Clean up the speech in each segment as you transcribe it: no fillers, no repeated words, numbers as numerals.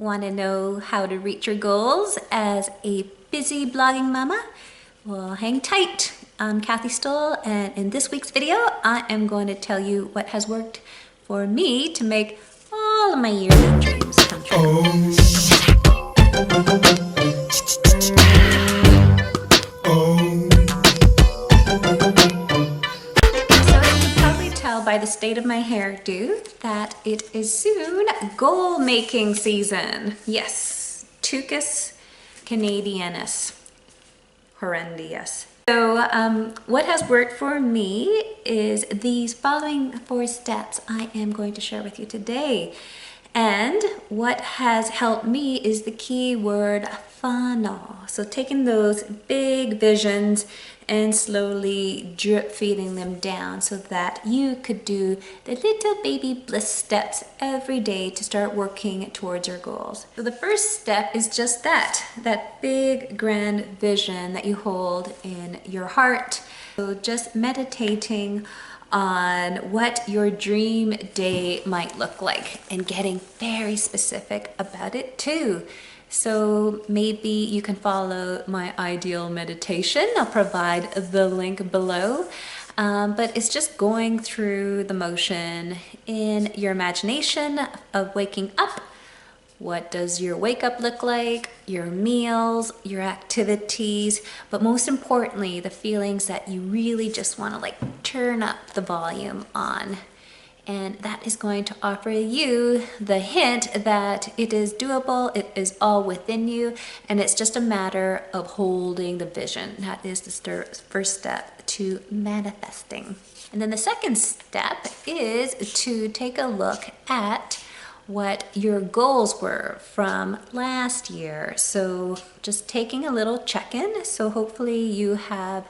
Want to know how to reach your goals as a busy blogging mama? Well, hang tight. I'm Kathy Stoll, and in this week's video, I am going to tell you what has worked for me to make all of my yearly dreams come true. By the state of my hairdo that it is soon goal making season. Yes, Tucus Canadianus horrendous. So what has worked for me is these following 4 steps I am going to share with you today. And what has helped me is the key word funnel. So taking those big visions and slowly drip feeding them down so that you could do the little baby bliss steps every day to start working towards your goals. So the first step is just that big grand vision that you hold in your heart. So just meditating on what your dream day might look like and getting very specific about it too. So maybe you can follow my ideal meditation. I'll provide the link below. But it's just going through the motion in your imagination of waking up. What does your wake up look like? Your meals, your activities, but most importantly, the feelings that you really just want to turn up the volume on. And that is going to offer you the hint that it is doable, it is all within you, and it's just a matter of holding the vision. That is the first step to manifesting. And then the second step is to take a look at what your goals were from last year. So just taking a little check-in. So hopefully you have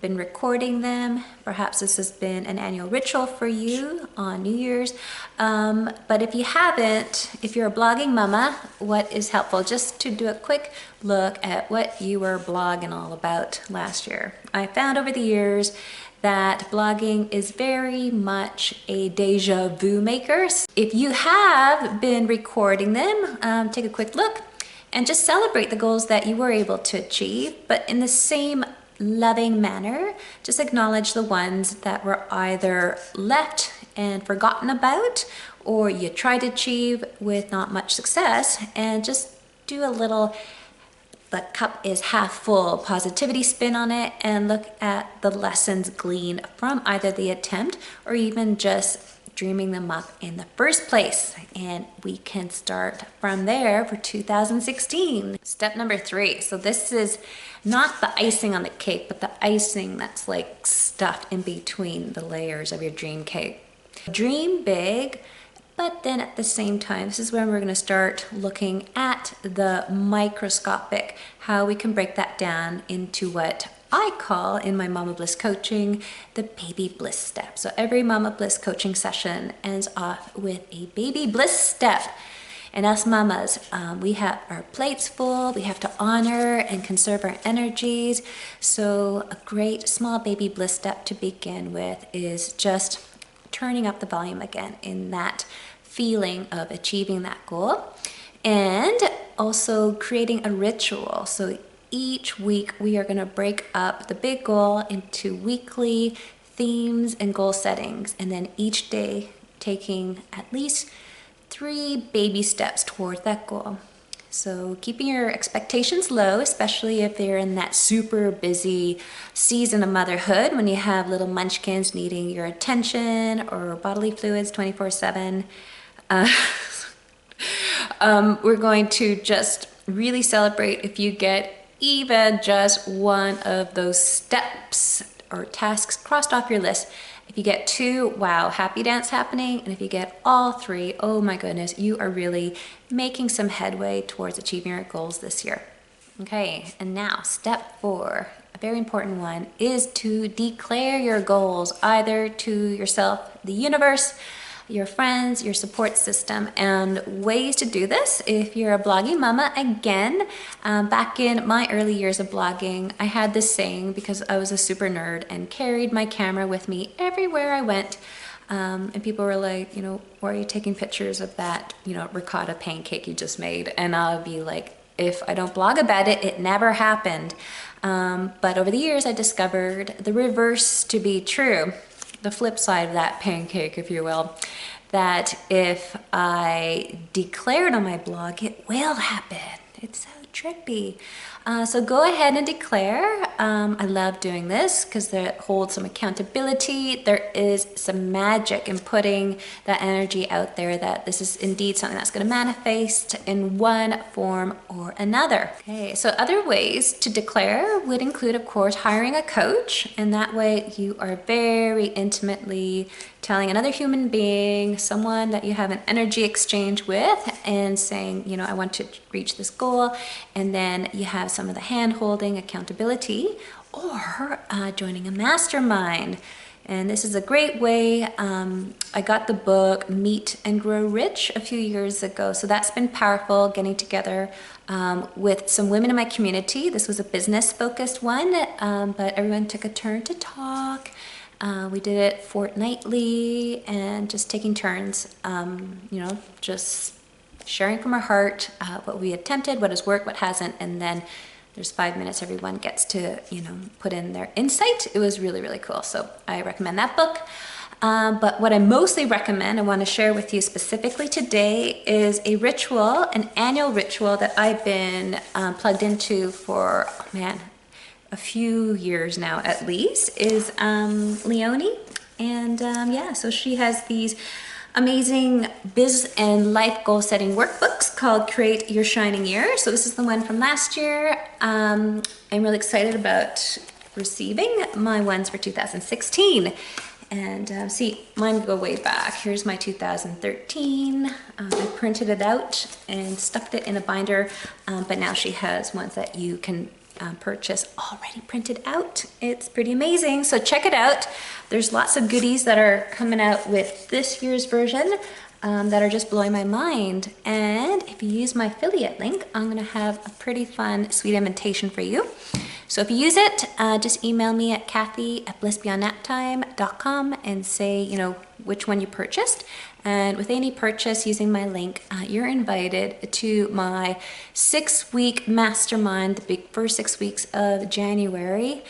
been recording them. Perhaps this has been an annual ritual for you on New Year's. But if you haven't, if you're a blogging mama, what is helpful? Just to do a quick look at what you were blogging all about last year. I found over the years that blogging is very much a deja vu maker. If you have been recording them, take a quick look and just celebrate the goals that you were able to achieve, but in the same loving manner, just acknowledge the ones that were either left and forgotten about or you tried to achieve with not much success, and just do a little the cup is half full positivity spin on it and look at the lessons gleaned from either the attempt or even just dreaming them up in the first place. And we can start from there for 2016. Step number 3. So this is not the icing on the cake, but the icing that's stuffed in between the layers of your dream cake. Dream big. But then at the same time, this is when we're going to start looking at the microscopic, how we can break that down into what I call in my Mama Bliss coaching, the baby bliss step. So every Mama Bliss coaching session ends off with a baby bliss step. And us mamas, we have our plates full, we have to honor and conserve our energies. So a great small baby bliss step to begin with is just turning up the volume again in that feeling of achieving that goal, and also creating a ritual. So each week we are going to break up the big goal into weekly themes and goal settings, and then each day taking at least 3 baby steps towards that goal. So keeping your expectations low, especially if they're in that super busy season of motherhood when you have little munchkins needing your attention or bodily fluids 24/7. We're going to just really celebrate if you get even just one of those steps or tasks crossed off your list. If you get 2, wow, happy dance happening. And if you get all 3, oh my goodness, you are really making some headway towards achieving your goals this year. Okay, and now step 4, a very important one, is to declare your goals either to yourself, the universe, your friends, your support system. And ways to do this, if you're a blogging mama, again, back in my early years of blogging, I had this saying because I was a super nerd and carried my camera with me everywhere I went. And people were like, you know, why are you taking pictures of that, you know, ricotta pancake you just made? And I'll be like, if I don't blog about it, it never happened. But over the years, I discovered the reverse to be true, the flip side of that pancake, if you will, that if I declare it on my blog, it will happen. It's so trippy. So go ahead and declare. I love doing this because it holds some accountability. There is some magic in putting that energy out there that this is indeed something that's going to manifest in one form or another. Okay, so other ways to declare would include, of course, hiring a coach, and that way you are very intimately telling another human being, someone that you have an energy exchange with, and saying, you know, I want to reach this goal, and then you have some of the hand-holding, accountability, or joining a mastermind. And this is a great way. I got the book Meet and Grow Rich a few years ago, so that's been powerful, getting together with some women in my community. This was a business-focused one, but everyone took a turn to talk. We did it fortnightly and just taking turns, you know, just sharing from our heart what we attempted, what has worked, what hasn't, and then there's 5 minutes everyone gets to, you know, put in their insight. It was really, really cool. So I recommend that book. But what I mostly recommend, I want to share with you specifically today, is a ritual, an annual ritual that I've been plugged into for, oh man, a few years now at least, is Leonie. And yeah, so she has these amazing biz and life goal setting workbooks called Create Your Shining Year. So this is the one from last year. I'm really excited about receiving my ones for 2016. And see, mine go way back. Here's my 2013. I printed it out and stuffed it in a binder, but now she has ones that you can purchase already printed out. It's pretty amazing, so check it out. There's lots of goodies that are coming out with this year's version that are just blowing my mind. And if you use my affiliate link, I'm gonna have a pretty fun, sweet invitation for you. So if you use it, just email me at Kathy@blissbeyondnapptime.com and say, you know, which one you purchased. And with any purchase using my link, you're invited to my 6-week mastermind, the big first 6 weeks of January.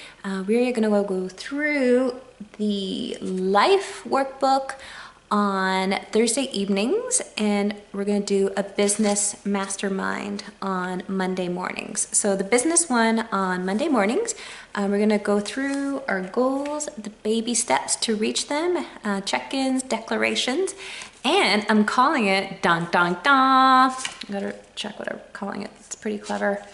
We're gonna go through the life workbook on Thursday evenings, and we're going to do a business mastermind on Monday mornings. So the business one on Monday mornings, we're going to go through our goals, the baby steps to reach them, check-ins, declarations, and I'm calling it dun dun dun. I gotta check what I'm calling it. It's pretty clever.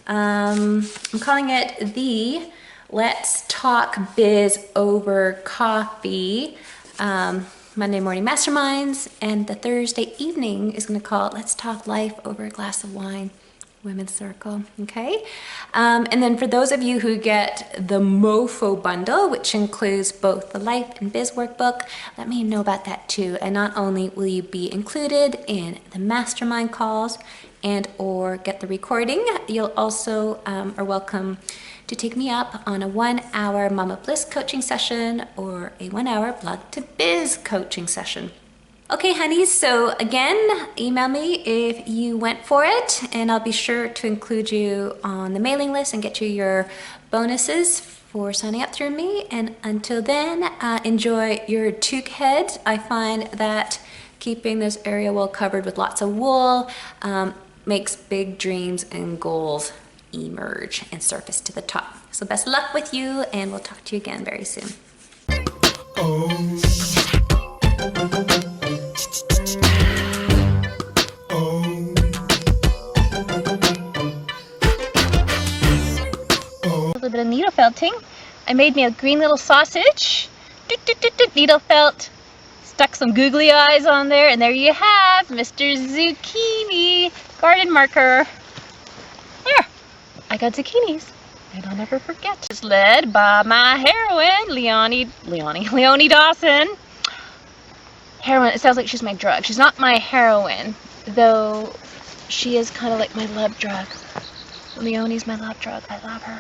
I'm calling it the Let's Talk Biz Over Coffee Monday morning masterminds, and the Thursday evening is going to call it Let's Talk Life Over a Glass of Wine, Women's Circle. Okay, and then for those of you who get the MoFo bundle, which includes both the Life and Biz workbook, let me know about that too. And not only will you be included in the mastermind calls and or get the recording, you'll also are welcome to take me up on a 1-hour Mama Bliss coaching session or a 1-hour Blog to Biz coaching session. Okay, honeys, so again, email me if you went for it, and I'll be sure to include you on the mailing list and get you your bonuses for signing up through me. And until then, enjoy your toque head. I find that keeping this area well covered with lots of wool makes big dreams and goals emerge and surface to the top. So best luck with you, and we'll talk to you again very soon. A little bit of needle felting. I made me a green little sausage. Needle felt. Stuck some googly eyes on there, and there you have Mr. Zucchini garden marker. There, I got zucchinis, and I'll never forget. It's led by my heroine, Leonie Dawson. Heroine, it sounds like she's my drug. She's not my heroine, though she is kind of like my love drug. Leonie's my love drug. I love her.